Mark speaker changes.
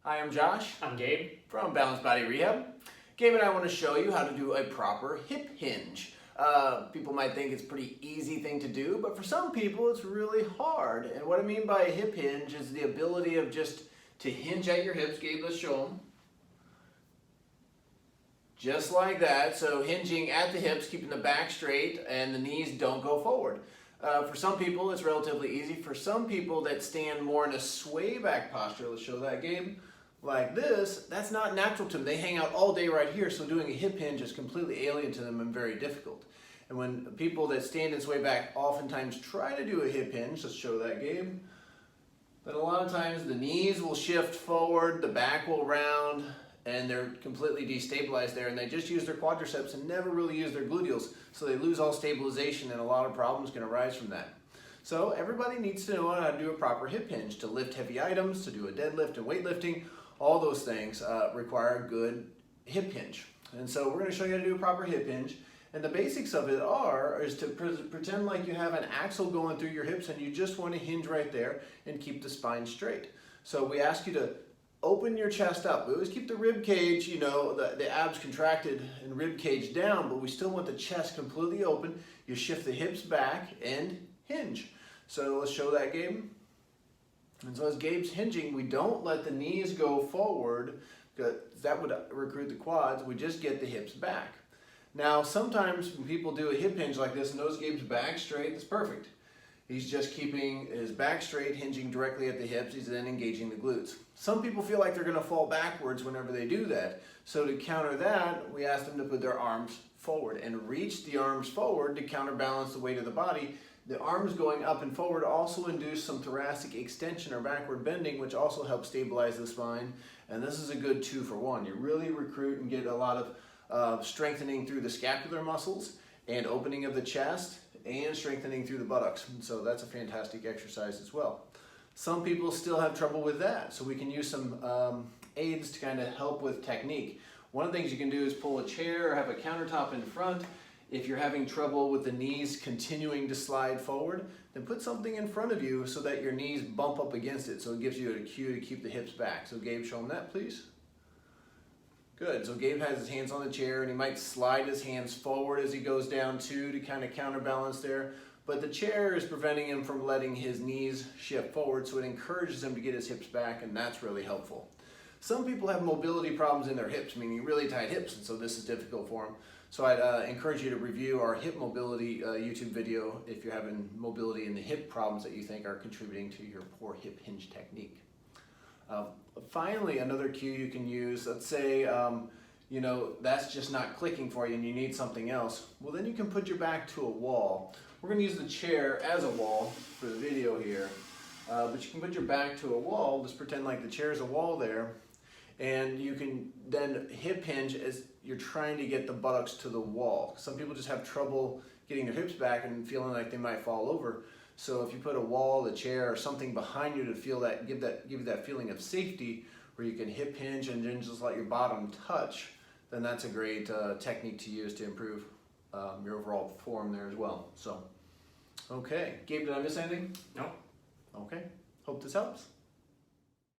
Speaker 1: Hi, I'm Josh.
Speaker 2: I'm Gabe.
Speaker 1: From Balanced Body Rehab. Gabe and I want to show you how to do a proper hip hinge. People might think it's a pretty easy thing to do, but for some people it's really hard. And what I mean by a hip hinge is the ability of just to hinge at your hips. Gabe, let's show them. Just like that. So hinging at the hips, keeping the back straight and the knees don't go forward. For some people it's relatively easy. For some people that stand more in a sway back posture, let's show that, Gabe, like this, that's not natural to them. They hang out all day right here, so doing a hip hinge is completely alien to them and very difficult. And when people that stand and sway back oftentimes try to do a hip hinge, let's show that, Gabe, then a lot of times the knees will shift forward, the back will round, and they're completely destabilized there, and they just use their quadriceps and never really use their gluteals, so they lose all stabilization, and a lot of problems can arise from that. So everybody needs to know how to do a proper hip hinge, to lift heavy items, to do a deadlift and weightlifting. All those things require a good hip hinge. And so we're going to show you how to do a proper hip hinge. And the basics of it is to pretend like you have an axle going through your hips and you just want to hinge right there and keep the spine straight. So we ask you to open your chest up. We always keep the rib cage, you know, the abs contracted and rib cage down, but we still want the chest completely open. You shift the hips back and hinge. So let's show that, Gabe. And so as Gabe's hinging, we don't let the knees go forward, because that would recruit the quads. We just get the hips back. Now, sometimes when people do a hip hinge like this, and notice Gabe's back straight, that's perfect. He's just keeping his back straight, hinging directly at the hips. He's then engaging the glutes. Some people feel like they're going to fall backwards whenever they do that. So to counter that, we ask them to put their arms forward and reach the arms forward to counterbalance the weight of the body. The arms going up and forward also induce some thoracic extension or backward bending, which also helps stabilize the spine. And this is a good 2-for-1. You really recruit and get a lot of strengthening through the scapular muscles and opening of the chest and strengthening through the buttocks. And so that's a fantastic exercise as well. Some people still have trouble with that, so we can use some aids to kind of help with technique. One of the things you can do is pull a chair or have a countertop in front. If you're having trouble with the knees continuing to slide forward, then put something in front of you so that your knees bump up against it, so it gives you a cue to keep the hips back. So Gabe, show them that, please. Good. So Gabe has his hands on the chair, and he might slide his hands forward as he goes down too to kind of counterbalance there. But the chair is preventing him from letting his knees shift forward, so it encourages him to get his hips back, and that's really helpful. Some people have mobility problems in their hips, meaning really tight hips, and so this is difficult for them. So I'd encourage you to review our hip mobility YouTube video if you're having mobility in the hip problems that you think are contributing to your poor hip hinge technique. Finally, another cue you can use, let's say you know, that's just not clicking for you and you need something else. Well, then you can put your back to a wall. We're going to use the chair as a wall for the video here, but you can put your back to a wall. Just pretend like the chair is a wall there, and you can then hip hinge as you're trying to get the buttocks to the wall. Some people just have trouble getting their hips back and feeling like they might fall over. So if you put a wall, a chair, or something behind you to feel that, give you that feeling of safety, where you can hip hinge and then just let your bottom touch, then that's a great technique to use to improve your overall form there as well. So, okay, Gabe, did I miss anything?
Speaker 2: No.
Speaker 1: Okay, hope this helps.